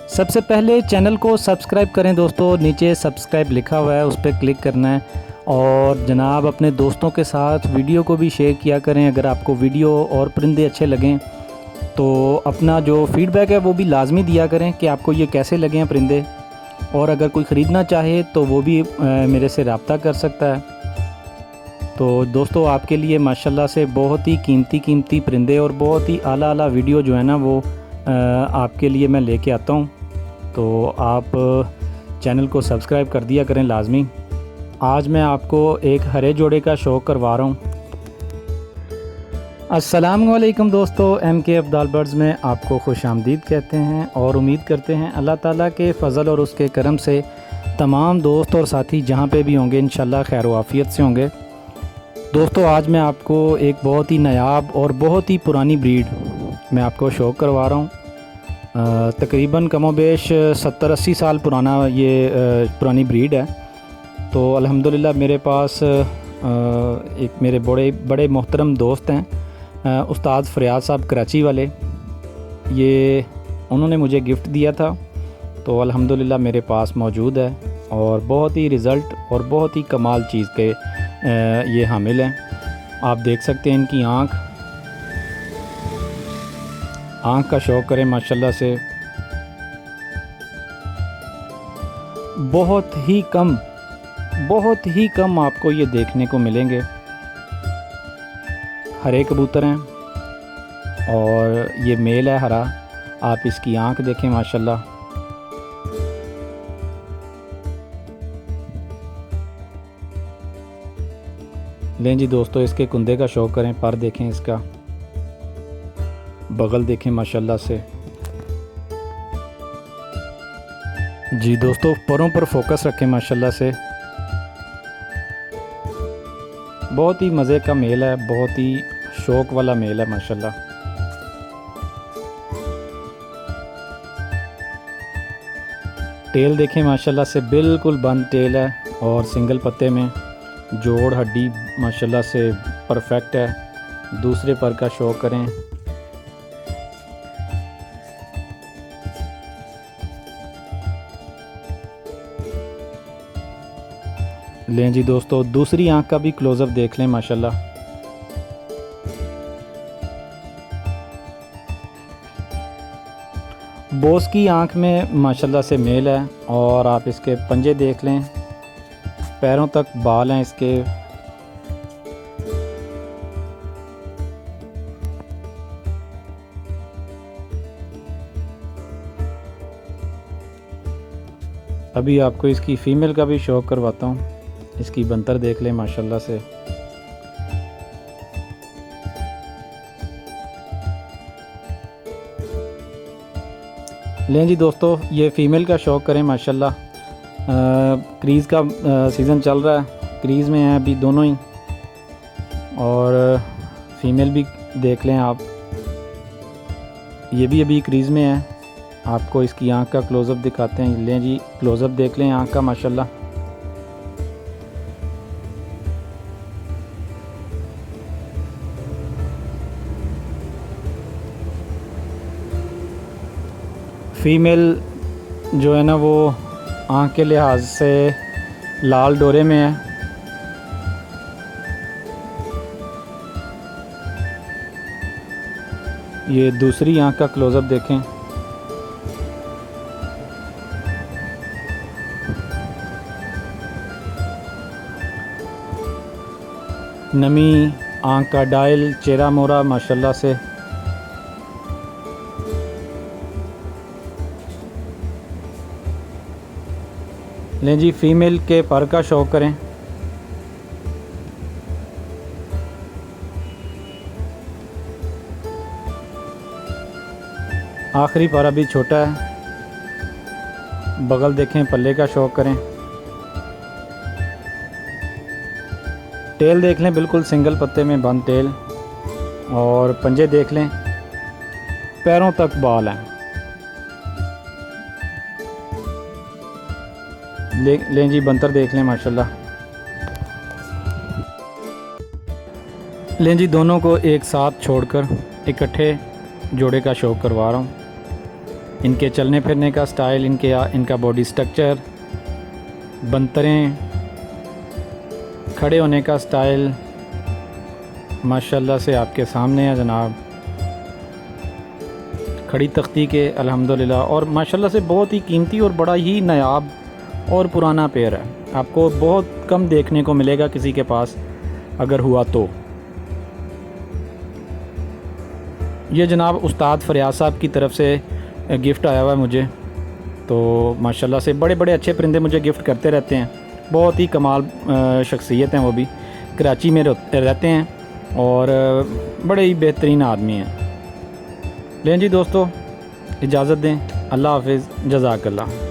सबसे पहले चैनल को सब्सक्राइब करें दोस्तों, नीचे सब्सक्राइब लिखा हुआ है उस पर क्लिक करना है। और जनाब अपने दोस्तों के साथ वीडियो को भी शेयर किया करें। अगर आपको वीडियो और परिंदे अच्छे लगें तो अपना जो फीडबैक है वो भी लाजमी दिया करें कि आपको ये कैसे लगे हैं परिंदे। और अगर कोई ख़रीदना चाहे तो वो भी मेरे से रब्ता कर सकता है। तो दोस्तों आपके लिए माशाल्लाह से बहुत ही कीमती परिंदे और बहुत ही आला वीडियो जो है ना वो आपके लिए मैं लेके आता हूँ। तो आप चैनल को सब्सक्राइब कर दिया करें लाजमी। आज मैं आपको एक हरे जोड़े का शौक़ करवा रहा हूँ। अस्सलामुअलैकुम दोस्तों, MK अब्दाल बर्ड्स में आपको खुशामदीद कहते हैं और उम्मीद करते हैं अल्लाह ताला के फ़ज़ल और उसके करम से तमाम दोस्त और साथी जहाँ पे भी होंगे इंशाल्लाह खैर व आफ़ियत से होंगे। दोस्तों आज मैं आपको एक बहुत ही नायाब और बहुत ही पुरानी ब्रीड मैं आपको शौक़ करवा रहा हूँ। तकरीबन कमोबेश 70-80 साल पुराना ये पुरानी ब्रीड है। तो अल्हम्दुलिल्लाह मेरे पास एक मेरे बड़े मोहतरम दोस्त हैं, उस्ताद फ़रियाद साहब कराची वाले, ये उन्होंने मुझे गिफ्ट दिया था। तो अल्हम्दुलिल्लाह मेरे पास मौजूद है और बहुत ही रिज़ल्ट और बहुत ही कमाल चीज़ के ये हामिल हैं। आप देख सकते हैं इनकी आँख का शौक़ करें माशाल्लाह से। बहुत ही कम आपको ये देखने को मिलेंगे। हरे कबूतर हैं और ये मेल है हरा। आप इसकी आँख देखें माशाल्लाह। लें जी दोस्तों, इसके कुंदे का शौक़ करें। पर देखें, इसका बगल देखें माशाल्लाह से। जी दोस्तों, परों पर फोकस रखें माशाल्लाह से। बहुत ही मज़े का मेल है, बहुत ही शौक़ वाला मेल है माशाल्लाह। टेल देखें माशाल्लाह से, बिल्कुल बंद टेल है और सिंगल पत्ते में जोड़ हड्डी माशाल्लाह से परफेक्ट है। दूसरे पर का शौक़ करें। लें जी दोस्तों, दूसरी आंख का भी क्लोज़अप देख लें माशाल्लाह। बोस की आंख में माशाल्लाह से मेल है और आप इसके पंजे देख लें, पैरों तक बाल हैं इसके। अभी आपको इसकी फ़ीमेल का भी शौक़ करवाता हूँ। इसकी बंतर देख लें माशाल्लाह से। लें जी दोस्तों, ये फ़ीमेल का शौक़ करें माशाल्लाह। क्रीज़ का सीज़न चल रहा है, क्रीज़ में हैं अभी दोनों ही। और फ़ीमेल भी देख लें आप, ये भी अभी क्रीज़ में है। आपको इसकी आंख का क्लोज़अप दिखाते हैं। लें जी, क्लोज़अप देख लें आंख का माशाल्लाह। फ़ीमेल जो है ना वो आँख के लिहाज से लाल डोरे में है। ये दूसरी आँख का क्लोज़अप देखें। नमी, आँख का डायल, चेहरा मोरा माशाल्लाह से। लें जी, फ़ीमेल के पर का शौक़ करें। आखिरी पर अभी छोटा है। बगल देखें, पल्ले का शौक़ करें। टेल देख लें, बिल्कुल सिंगल पत्ते में बंद टेल। और पंजे देख लें, पैरों तक बाल हैं। लें जी, बंतर देख लें माशाल्लाह। लें जी, दोनों को एक साथ छोड़कर इकट्ठे जोड़े का शौक़ करवा रहा हूँ। इनके चलने फिरने का स्टाइल, इनका बॉडी स्ट्रक्चर, बंतरें, खड़े होने का स्टाइल माशाल्लाह से आपके सामने है जनाब। खड़ी तख्ती के अल्हम्दुलिल्लाह, और माशाल्लाह से बहुत ही कीमती और बड़ा ही नायाब और पुराना पेयर है। आपको बहुत कम देखने को मिलेगा किसी के पास अगर हुआ तो। ये जनाब उस्ताद फरियाद साहब की तरफ़ से गिफ़्ट आया हुआ है मुझे, तो माशाल्लाह से बड़े बड़े अच्छे परिंदे मुझे गिफ़्ट करते रहते हैं। बहुत ही कमाल शख्सियत हैं, वो भी कराची में रहते हैं और बड़े ही बेहतरीन आदमी हैं। लें जी दोस्तों, इजाज़त दें। अल्लाह हाफ़िज़, जज़ाकल्लाह।